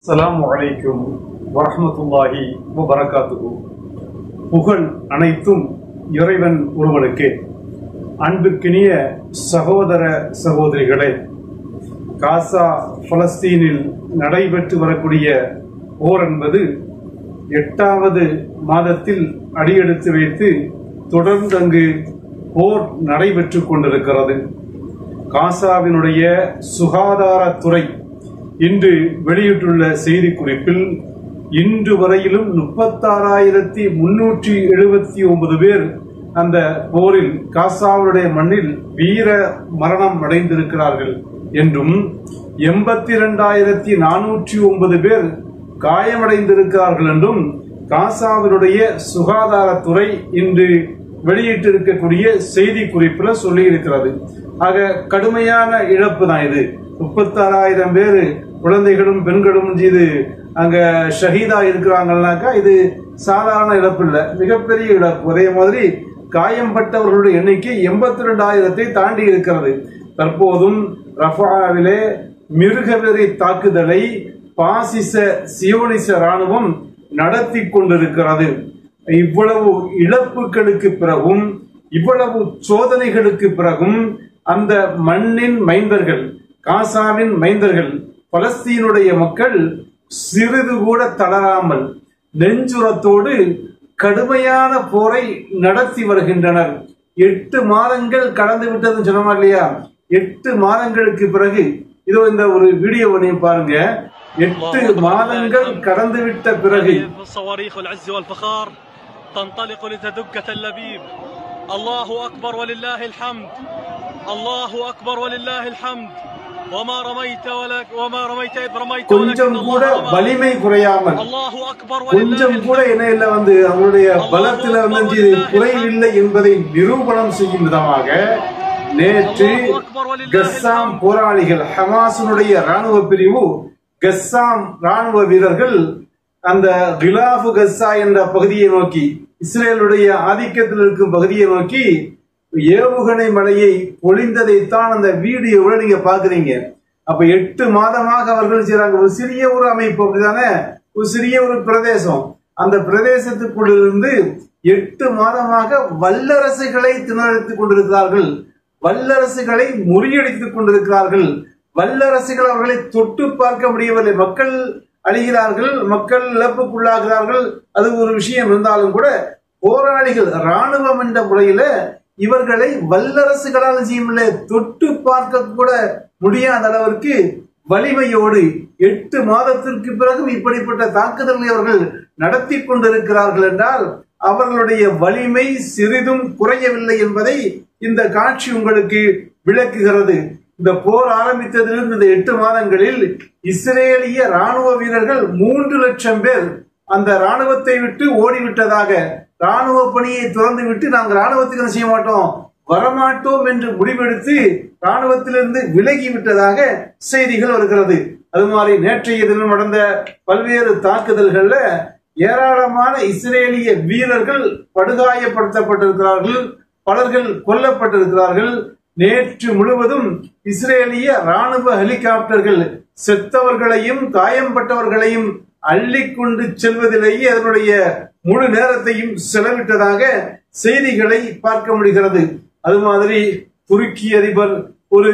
அஸ்ஸலாமு அலைக்கும் வரஹ்மத்துல்லாஹி வபரகாத்துஹு. புகழ் அனைத்தும் இறைவன் ஒருவனுக்கே. அன்பிற்கினிய சகோதர சகோதரிகளே, காசா பலஸ்தீனில் நடைபெற்று வரக்கூடிய போர் என்பது 8வது மாதத்தில் அடியெடுத்து வைத்து தொடர்ந்து அங்கு போர் நடைபெற்று கொண்டிருக்கிறது. காசாவினுடைய சுகாதாரத்துறை இன்று வெளியிட்டுள்ள செய்திக்குறிப்பில் இன்று வரையிலும் 36,379 பேர் அந்த போரில் காசாவுடைய மண்ணில் வீர மரணம் அடைந்திருக்கிறார்கள் என்றும் 82,409 பேர் காயமடைந்திருக்கிறார்கள் என்றும் காசாவினுடைய சுகாதாரத்துறை இன்று வெளியிட்டிருக்கக்கூடிய செய்தி குறிப்பில் சொல்லி இருக்கிறது. ஆக கடுமையான இழப்பு தான் இது. 36,000 பேர் குழந்தைகளும் பெண்களும் இது அங்க ஷஹீதா இருக்கிறாங்கன்னாக்கா இது சாதாரண இழப்பு இல்லை, மிகப்பெரிய இழப்பு. அதே மாதிரி காயம்பட்டவர்களுடைய எண்ணிக்கை 82,000 தாண்டி இருக்கிறது. தற்போதும் ரஃபாவிலே மிருகவெறி தாக்குதலை பாசிச சியோனிச ராணுவம் நடத்தி கொண்டிருக்கிறது. இவ்வளவு இழப்புகளுக்கு பிறகும் இவ்வளவு சோதனைகளுக்கு பிறகும் அந்த மண்ணின் மைந்தர்கள், காசாவின் மைந்தர்கள், பலஸ்தீனுடைய மக்கள் சிறிது கூட தளராமல் நெஞ்சுரத்தோடு கடுமையான போரை நடத்தி வருகின்றனர். 8 மாதங்கள் கடந்து விட்டது சொன்னோமா இல்லையா? 8 மாதங்களுக்கு பிறகு இதோ இந்த ஒரு வீடியோவை பாருங்க. 8 மாதங்கள் கடந்து விட்ட பிறகு تنطلق لتدك تل أبيب. الله أكبر ولله الحمد. الله أكبر ولله الحمد. وما رميت إذ رميت. கொஞ்சம் கூட வலிமை குறையாமல், கொஞ்சம் கூட இணையில அவருடைய பலத்தில் குறைவில்லை என்பதை நிரூபணம் செய்யும் விதமாக நேற்று கஸ்ஸாம் போராளிகள், ஹமாஸினுடைய ராணுவ பிரிவு, கஸ்ஸாம் ராணுவ வீரர்கள் அந்த கிலாஃபு கஸ்ஸா என்ற பகுதியை நோக்கி, இஸ்ரேலுடைய ஆதிக்கத்தில் இருக்கும் பகுதியை நோக்கி ஏவுகணை மழையை பொழிந்ததைத்தான் அந்த வீடியோவில் நீங்க பாக்குறீங்க. அப்ப 8 மாதமாக அவர்கள் செய்றாங்க. ஒரு சிறிய ஒரு அமைப்பு, அப்படிதானே, ஒரு சிறிய ஒரு பிரதேசம். அந்த பிரதேசத்துக்குள்ளிருந்து 8 மாதமாக வல்லரசுகளை திணறடித்துக் கொண்டிருக்கிறார்கள், வல்லரசுகளை முறியடித்துக் கொண்டிருக்கிறார்கள். வல்லரசுகள் அவர்களை தொட்டு பார்க்க முடியவில்லை. மக்கள் அழிகிறார்கள், மக்கள் இழப்புக்குள்ளாகிறார்கள், அது ஒரு விஷயம் இருந்தாலும் கூட போராளிகள், ராணுவம் என்ற முறையில இவர்களை வல்லரசுகளால் செய்யவில்லை, தொட்டு பார்க்க கூட முடியாத அளவிற்கு வலிமையோடு 8 மாதத்திற்கு பிறகு இப்படிப்பட்ட தாக்குதல்களை அவர்கள் நடத்தி கொண்டிருக்கிறார்கள் என்றால் அவர்களுடைய வலிமை சிறிதும் குறையவில்லை என்பதை இந்த காட்சி உங்களுக்கு விளக்குகிறது. இந்த போர் ஆரம்பித்ததிலிருந்து இந்த 8 மாதங்களில் இஸ்ரேலிய ராணுவ வீரர்கள் 3 லட்சம் பேர் அந்த ராணுவத்தை விட்டு ஓடிவிட்டதாக, ராணுவ பணியை துறந்து விட்டு நாங்கள் ராணுவத்துக்கு செய்ய மாட்டோம், வரமாட்டோம் என்று முடிவெடுத்து ராணுவத்திலிருந்து விலகி விட்டதாக செய்திகள் வருகிறது. அது மாதிரி நேற்றைய தினம் நடந்த பல்வேறு தாக்குதல்கள்ல ஏராளமான இஸ்ரேலிய வீரர்கள் படுகாயப்படுத்தப்பட்டிருக்கிறார்கள், பலர்கள் கொல்லப்பட்டிருக்கிறார்கள். நேற்று முழுவதும் இஸ்ரேலிய ராணுவ ஹெலிகாப்டர்கள் செத்தவர்களையும் காயம்பட்டவர்களையும் அள்ளிக்கொண்டு செல்வதிலேயே அதனுடைய முழு நேரத்தையும் செலவிட்டதாக செய்திகளை பார்க்க முடிகிறது. அது மாதிரி துருக்கி அதிபர் ஒரு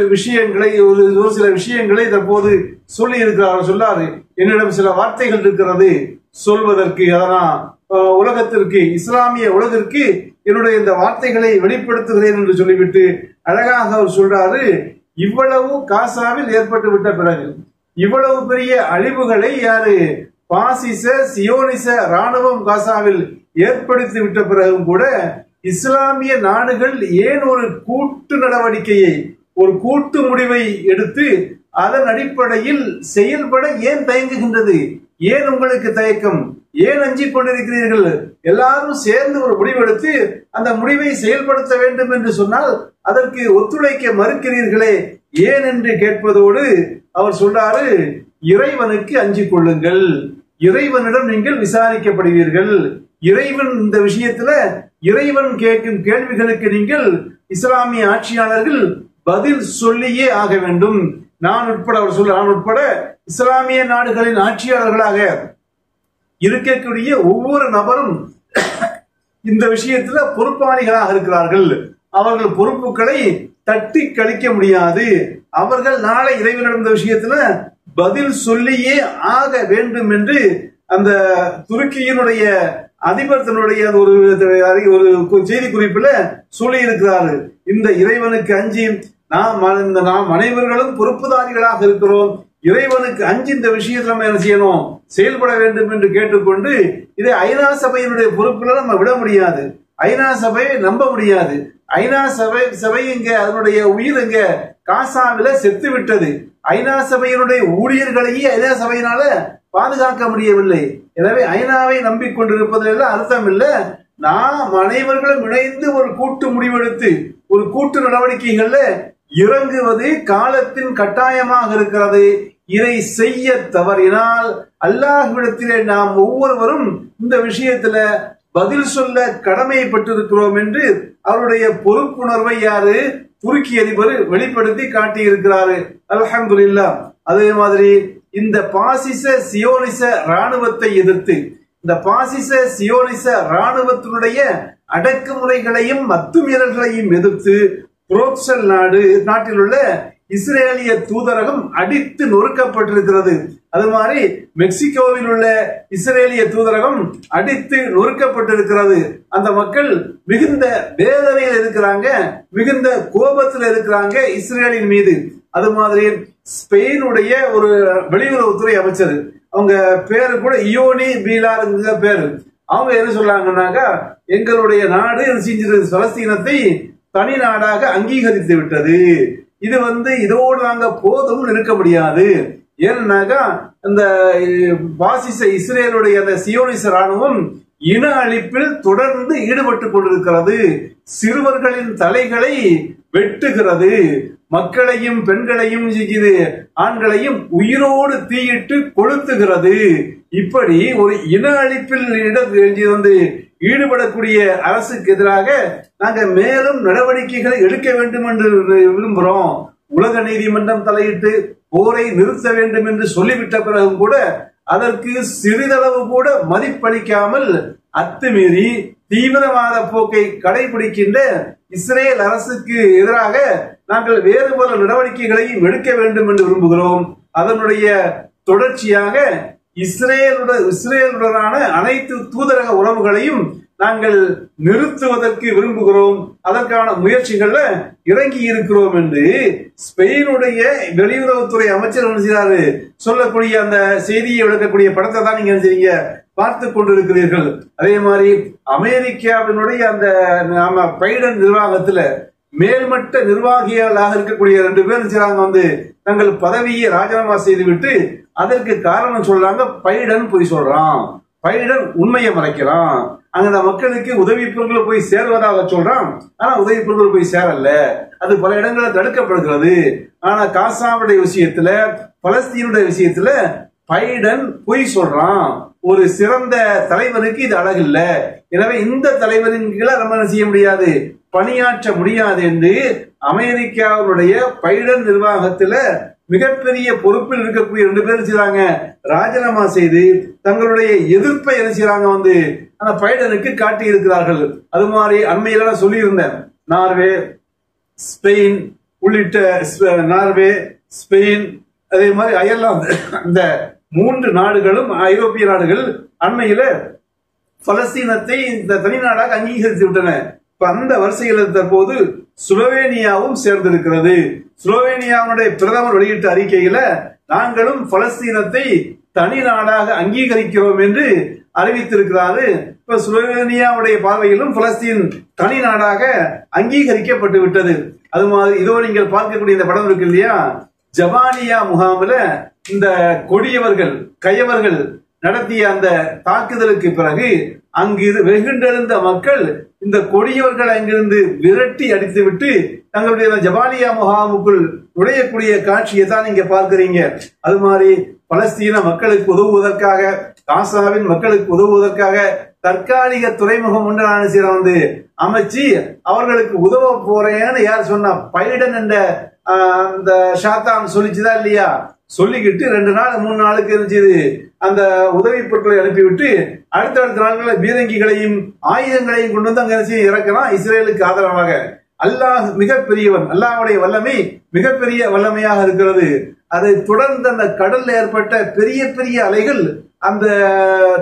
சில விஷயங்களை தற்போது சொல்லி இருக்கிறார். சொல்லாரு, என்னிடம் சில வார்த்தைகள் இருக்கிறது சொல்வதற்கு, அதனால் உலகத்திற்கு, இஸ்லாமிய உலகிற்கு என்னுடைய இந்த வார்த்தைகளை வெளிப்படுத்துகிறேன் என்று சொல்லிவிட்டு அழகாக அவர் சொல்றாரு, இவ்வளவு காசாவில் ஏற்பட்டு விட்ட பிறகு, இவ்வளவு பெரிய அழிவுகளை யாரு பாசிச சியோனிச ராணுவம் காசாவில் ஏற்படுத்தி விட்ட பிறகும் கூட இஸ்லாமிய நாடுகள் ஏன் ஒரு கூட்டு நடவடிக்கையை, ஒரு கூட்டு முடிவை எடுத்து அதன் அடிப்படையில் செயல்பட ஏன் தயங்குகின்றது? ஏன் உங்களுக்கு தயக்கம்? ஏன் அஞ்சிக் கொண்டிருக்கிறீர்கள்? எல்லாரும் சேர்ந்து ஒரு முடிவெடுத்து அந்த முடிவை செயல்படுத்த வேண்டும் என்று சொன்னால் அதற்கு ஒத்துழைக்க மறுக்கிறீர்களே ஏன் என்று கேட்பதோடு அவர் சொல்றாரு, இறைவனுக்கு அஞ்சிக் கொள்ளுங்கள், இறைவனிடம் நீங்கள் விசாரிக்கப்படுவீர்கள், இறைவன் இந்த விஷயத்துல இறைவன் கேட்கும் கேள்விகளுக்கு நீங்கள் இஸ்லாமிய ஆட்சியாளர்கள் பதில் சொல்லியே ஆக வேண்டும். நான் உட்பட இஸ்லாமிய நாடுகளின் ஆட்சியாளர்களாக இருக்கக்கூடிய ஒவ்வொரு நபரும் இந்த விஷயத்துல பொறுப்பாளிகளாக இருக்கிறார்கள். அவர்கள் பொறுப்புகளை தட்டி கழிக்க முடியாது. அவர்கள் நாளை இறைவனிடம் இந்த விஷயத்துல பதில் சொல்லியே ஆக வேண்டும் என்று அந்த துருக்கியினுடைய அதிபர் தன்னுடைய ஒரு செய்தி குறிப்புல சொல்லி இருக்கிறாரு. இந்த இறைவனுக்கு அஞ்சி நாம் அனைவர்களும் பொறுப்புதாரிகளாக இருக்கிறோம். இறைவனுக்கு அஞ்சு இந்த விஷயத்துல நம்ம என்ன செய்யணும், செயல்பட வேண்டும் என்று கேட்டுக்கொண்டு இதை ஐநா சபையினுடைய பொறுப்புகளை நம்ம விட முடியாது. ஐநா சபையை நம்ப முடியாது. ஐநா சபை இங்க அதனுடைய உயிர் இங்க காசாவில செத்து விட்டது. ஐநா சபையினுடைய ஊழியர்களையே ஐநா சபையினால பாதுகாக்க முடியவில்லை. எனவே ஐநாவை நம்பிக்கொண்டிருப்பதில் அர்த்தம் இல்ல. நாம் அனைவர்களும் இணைந்து ஒரு கூட்டு முடிவெடுத்து ஒரு கூட்டு நடவடிக்கைகள்ல இறங்குவது காலத்தின் கட்டாயமாக இருக்கிறது. இதை செய்ய தவறினால் அல்லாஹ்விடத்திலே நாம் ஒவ்வொருவரும் இந்த விஷயத்துல பதில் சொல்ல கடமைப்பட்டிருக்கிறோம் என்று அவருடைய பொறுப்புணர்வை யாரு துருக்கி அதிபர் வெளிப்படுத்தி காட்டி இருக்கிறாரு. அல்ஹம்துலில்லாஹ். அதே மாதிரி இந்த பாசிச சியோனிச ராணுவத்தை எதிர்த்து இந்த பாசிச சியோனிச ராணுவத்தினுடைய அடக்குமுறைகளையும் அத்துமீறல்களையும் எதிர்த்து புரோக்சல் நாட்டில் உள்ள இஸ்ரேலிய தூதரகம் அடித்து நொறுக்கப்பட்டிருக்கிறது. அது மாதிரி மெக்சிகோவில் உள்ள இஸ்ரேலிய தூதரகம் அடித்து நொறுக்கப்பட்டிருக்கிறது. அந்த மக்கள் மிகுந்த வேதனையில் இருக்கிறாங்க, மிகுந்த கோபத்தில் இருக்கிறாங்க இஸ்ரேலின் மீது. அது மாதிரி ஸ்பெயினுடைய ஒரு வெளியுறவுத்துறை அமைச்சர், அவங்க பேரு கூட இயோனி பீலாருங்கிற பேரு, அவங்க என்ன சொல்றாங்கன்னாக்கா எங்களுடைய நாடு செஞ்சிருந்த பலஸ்தீனத்தை தனி நாடாக அங்கீகரித்து விட்டது. இது இதோடு நாங்க போதும் இருக்க முடியாது. ஏன்னாக்கா இந்த பாசிச இஸ்ரேலுடைய அந்த சியோனிச ராணுவம் இன அழிப்பில் தொடர்ந்து ஈடுபட்டு கொண்டிருக்கிறது. சிறுவர்களின் தலைகளை வெட்டுகிறது, மக்களையும் பெண்களையும் ஆண்களையும் உயிரோடு தீயிட்டு கொளுத்துகிறது. இப்படி ஒரு இன அழிப்பில் ஈடுபடக்கூடிய அரசுக்கு எதிராக நாங்க மேலும் நடவடிக்கைகளை எடுக்க வேண்டும் என்று விரும்புகிறோம். உலக நீதிமன்றம் தலையிட்டு போரை நிறுத்த வேண்டும் என்று சொல்லிவிட்ட பிறகும் கூட அதற்கு சிறிதளவு கூட மதிப்பளிக்காமல் அத்துமீறி தீவிரவாத போக்கை கடைபிடிக்கின்ற இஸ்ரேல் அரசுக்கு எதிராக நாங்கள் வேறு பல நடவடிக்கைகளையும் எடுக்க வேண்டும் என்று விரும்புகிறோம். அதனுடைய தொடர்ச்சியாக இஸ்ரேலுடனான அனைத்து தூதரக உறவுகளையும் நாங்கள் நிறுத்துவதற்கு விரும்புகிறோம். அதற்கான முயற்சிகள்ல இறங்கி இருக்கிறோம் என்று ஸ்பெயினுடைய வெளியுறவுத்துறை அமைச்சர் நினைச்சாரு சொல்லக்கூடிய அந்த செய்தியை விளக்கக்கூடிய படத்தை தான் நீங்க நினைச்சீங்க பார்த்து கொண்டிருக்கிறீர்கள். அதே மாதிரி அமெரிக்காவினுடைய அந்த பைடன் நிர்வாகத்துல மேல்மட்ட நிர்வாகிகளாக இருக்கக்கூடிய 2 பேர் தங்கள் பதவியை ராஜினாமா செய்துவிட்டு அதற்கு காரணம் சொல்றாங்க, பைடன் போய் சொல்றான், பைடன் உண்மையை மறைக்கிறான், அங்க மக்களுக்கு உதவி பொருட்கள் போய் சேர்வதாக சொல்றான், ஆனா உதவி பொருட்கள் போய் சேரல, அது பல இடங்களில் தடுக்கப்படுகிறது. ஆனா காசாவுடைய விஷயத்துல பலஸ்தீனுடைய விஷயத்துல பைடன் பொய் சொல்றான். ஒரு சிறந்த தலைவருக்கு இது அழகில்ல, எனவே இந்த தலைவரின் கீழே நம்ம என்ன செய்ய முடியாது, பணியாற்ற முடியாது என்று அமெரிக்காவுடைய பைடன் நிர்வாகத்துல மிகப்பெரிய பொறுப்பில் இருக்கக்கூடிய 2 பேர் செய்றாங்க ராஜினாமா செய்து தங்களுடைய எதிர்ப்பை என்ன செய்றாங்க அந்த பைடனுக்கு காட்டி இருக்கிறார்கள். அது மாதிரி அண்மையில நான் சொல்லியிருந்தேன், நார்வே ஸ்பெயின் உள்ளிட்ட நார்வே ஸ்பெயின் அதே மாதிரி அயர்லாந்து இந்த 3 நாடுகளும் ஐரோப்பிய நாடுகள் அண்மையில பலஸ்தீனத்தை இந்த தனி நாடாக அங்கீகரித்து விட்டன. அந்த வரிசையில் தற்போது ஸ்லோவேனியாவும் சேர்ந்திருக்கிறது. ஸ்லோவேனியாவுடைய பிரதமர் வெளியிட்ட அறிக்கையில நாங்களும் பலஸ்தீனத்தை தனி நாடாக அங்கீகரிக்கிறோம் என்று அறிவித்திருக்கிறாரு. இப்ப ஸ்லோவேனியாவுடைய பார்வையிலும் பலஸ்தீன் தனி நாடாக அங்கீகரிக்கப்பட்டு விட்டது. அது மாதிரி இதோ நீங்கள் பார்க்கக்கூடிய இந்த படம் இருக்கு இல்லையா, ஜபானியா முகாமில் இந்த கொடியவர்கள் கயவர்கள் நடத்திய அந்த தாக்குதலுக்கு பிறகு அங்கு வெகுண்டெழுந்த மக்கள் இந்த கொடியவர்கள் அங்கிருந்து விரட்டி அடித்து விட்டு தங்களுடைய ஜபாலியா முகாமுக்குள் நுழையக்கூடிய காட்சியை தான் நீங்க பார்க்கிறீங்க. அது மாதிரி பலஸ்தீன மக்களுக்கு உதவுவதற்காக, காசாவின் மக்களுக்கு உதவுவதற்காக தற்காலிக துறைமுகம் ஒன்று அமைச்சு அவர்களுக்கு உதவ போறேன்னு யார் சொன்னா, பைடன் என்ற அந்த ஷாத்தான் சொல்லிச்சுதா இல்லையா, சொல்லிக்கிட்டு 2 நாள் 3 நாளுக்கு இருந்துச்சு அந்த உதவி பொருட்களை அனுப்பிவிட்டு அடுத்தடுத்த நாட்களில் பீரங்கிகளையும் ஆயுதங்களையும் கொண்டு வந்து அங்க இறக்கலாம் இஸ்ரேலுக்கு ஆதரவாக. அல்லாஹ் மிகப்பெரியவன், அல்லாஹ்வுடைய வல்லமை மிகப்பெரிய வல்லமையாக இருக்கிறது. அதை தொடர்ந்து அந்த கடல்ல ஏற்பட்ட பெரிய பெரிய அலைகள் அந்த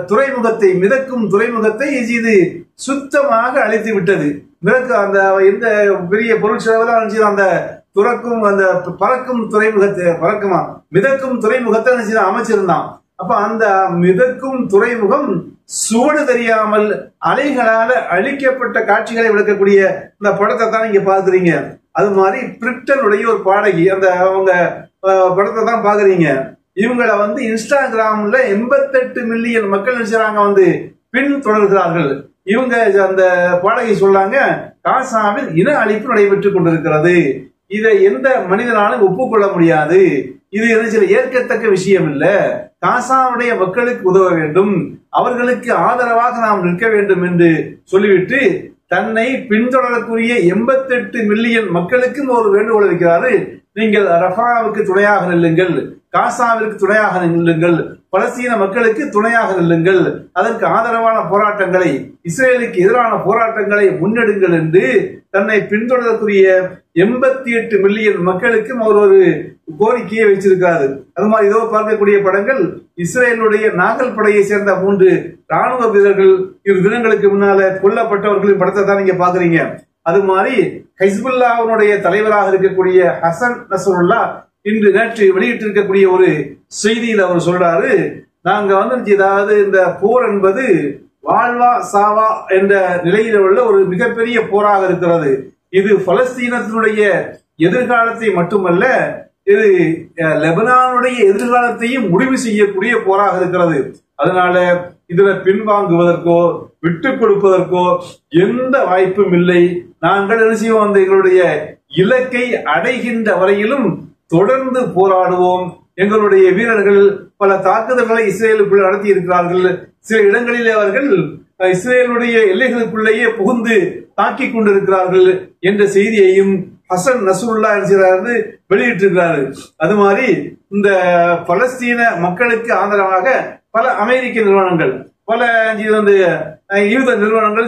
துறைமுகத்தை, மிதக்கும் துறைமுகத்தை இது சுத்தமாக அழித்து விட்டது. அந்த எந்த பெரிய பொருள் செலவு அந்த துறக்கும் அந்த பறக்கும் துறைமுகத்தை பறக்குமா மிதக்கும் துறைமுகத்தை அமைச்சிருந்தான். அப்ப அந்த மிதக்கும் துறைமுகம் சுவடு தெரியாமல் அலைகளால அழிக்கப்பட்ட காட்சிகளை விளக்கக்கூடிய இந்த படத்தை தான் நீங்க பாக்குறீங்க. அது மாதிரி பிரிட்டனுடைய ஒரு பாடகி அந்த அவங்க படத்தை தான் பாக்குறீங்க. இவங்களை இன்ஸ்டாகிராம்ல 88 மில்லியன் மக்கள் நினைச்சாங்க பின் தொடர்கிறார்கள். இவங்க அந்த பாடகி சொல்லாங்க, காசாவில் இன அழிப்பு நடைபெற்றுக் கொண்டிருக்கிறது, இதை எந்த மனிதனாலும் ஒப்புக்கொள்ள முடியாது, இது ஏற்கத்தக்க விஷயம் இல்ல, காசாவுடைய மக்களுக்கு உதவ வேண்டும், அவர்களுக்கு ஆதரவாக நாம் நிற்க வேண்டும் என்று சொல்லிவிட்டு தன்னை பின்தொடரக்கூடிய 88 மில்லியன் மக்களுக்கும் ஒரு வேண்டுகோள் வைக்கிறாரு. நீங்கள் ரஃபாவுக்கு துணையாக நில்லுங்கள், காசாவிற்கு துணையாக நில்லுங்கள், பலஸ்தீன மக்களுக்கு துணையாக நில்லுங்கள், அதற்கு ஆதரவான போராட்டங்களை, இஸ்ரேலுக்கு எதிரான போராட்டங்களை முன்னெடுங்கள் என்று தன்னை பின்தொடரக்கூடிய 88 மில்லியன் மக்களுக்கும் அவர் ஒரு கோரிக்கையை வச்சிருக்காரு. அது மாதிரி இதோ பார்க்கக்கூடிய படங்கள் இஸ்ரேலுடைய நாகல் படையை சேர்ந்த 3 ராணுவ வீரர்கள் 2 தினங்களுக்கு முன்னால கொல்லப்பட்டவர்களின் படத்தை தான் நீங்க பாக்குறீங்க. அது மாதிரி ஹிஸ்புல்லாவுடைய தலைவராக இருக்கக்கூடிய ஹசன் நஸ்ருல்லா இன்று நேற்று வெளியிட்டிருக்கக்கூடிய ஒரு செய்தியில் அவர் சொல்றாரு, நாங்க ஏதாவது இந்த போர் என்பது வாழ்வா சாவா என்ற நிலையில உள்ள ஒரு மிகப்பெரிய போராக இருக்கிறது. இது பலஸ்தீனத்தினுடைய எதிர்காலத்தை மட்டுமல்ல, இது லெபனானுடைய எதிர்காலத்தையும் முடிவு செய்யக்கூடிய போராக இருக்கிறது. அதனால இதுல பின்வாங்குவதற்கோ விட்டுக் கொடுப்பதற்கோ எந்த வாய்ப்பும் இல்லை. நாங்கள் எங்களுடைய இலக்கை அடைகின்ற வரையிலும் தொடர்ந்து போராடுவோம். எங்களுடைய வீரர்கள் பல தாக்குதல்களை இஸ்ரேலுக்குள் நடத்தி இருக்கிறார்கள். சில இடங்களிலே அவர்கள் இஸ்ரேலுடைய எல்லைகளுக்குள்ளேயே புகுந்து தாக்கிக் கொண்டிருக்கிறார்கள் என்ற செய்தியையும் ஹசன் நஸ்ருல்லா வெளியிட்டிருக்கிறாரு. அது மாதிரி இந்த பலஸ்தீன மக்களுக்கு ஆதரவாக பல அமெரிக்க நிறுவனங்கள், பல யூத நிறுவனங்கள்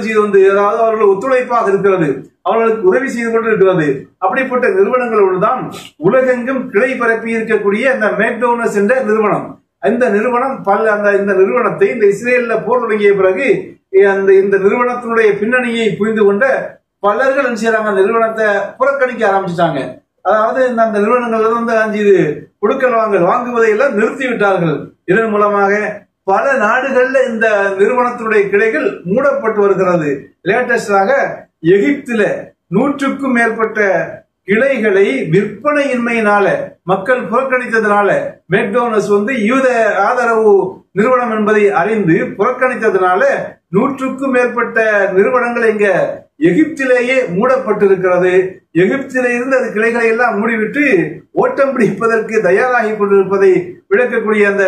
அதாவது அவர்கள் ஒத்துழைப்பாக இருக்கிறது, அவர்களுக்கு உதவி செய்து கொண்டு இருக்கிறது. அப்படிப்பட்ட நிறுவனங்களோடு தான் உலகெங்கும் கிளை பரப்பி இருக்கக்கூடிய அந்த மெக்டோனஸ் என்ற நிறுவனம். இந்த நிறுவனம் இந்த நிறுவனத்தை இந்த இஸ்ரேல்ல போர் தொடங்கிய பிறகு இந்த நிறுவனத்தினுடைய பின்னணியை புரிந்து கொண்ட பலர்கள் அந்த நிறுவனத்தை புறக்கணிக்க ஆரம்பிச்சிட்டாங்க. அதாவது அந்த நிறுவனங்கள் கொடுக்கல் வாங்குவதை எல்லாம் நிறுத்தி விட்டார்கள். இதன் மூலமாக பல நாடுகள்ல இந்த நிறுவனத்தினுடைய கிளைகள் மூடப்பட்டு வருகிறது. லேட்டஸ்டாக எகிப்தில 100க்கும் மேற்பட்ட கிளைகளை விற்பனையின்மையினால மக்கள் புறக்கணித்ததுனால மெக்டோனஸ் யூத ஆதரவு நிறுவனம் என்பதை அறிந்து புறக்கணித்ததுனால 100க்கும் மேற்பட்ட நிறுவனங்கள் இங்க எகிப்திலேயே மூடப்பட்டிருக்கிறது. எகிப்தில இருந்து அது கிளைகளை எல்லாம் மூடிவிட்டு ஓட்டம் பிடிப்பதற்கு தயாராகி கொண்டிருப்பதை விளக்கக்கூடிய அந்த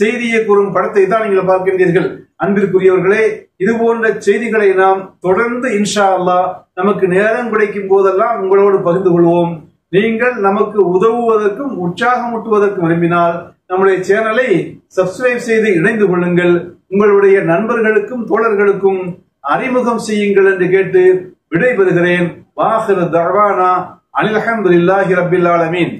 செய்தியை கூறும் படத்தை தான் நீங்கள் பார்க்கின்றீர்கள். அன்பிற்குரியவர்களே, இது போன்ற செய்திகளை நாம் தொடர்ந்து இன்ஷா அல்லாஹ் நமக்கு நேரம் கிடைக்கும் போதெல்லாம் உங்களோடு பகிர்ந்து கொள்வோம். நீங்கள் நமக்கு உதவுவதற்கும் உற்சாகமூட்டுவதற்கும் விரும்பினால் நம்முடைய சேனலை சப்ஸ்கிரைப் செய்து இணைந்து கொள்ளுங்கள். உங்களுடைய நண்பர்களுக்கும் தோழர்களுக்கும் அறிமுகம் செய்யுங்கள் என்று கேட்டு விடைபெறுகிறேன். வாஹிரு தஅவானா அனில் ஹம்துலில்லாஹி ரப்பில் ஆலமீன்.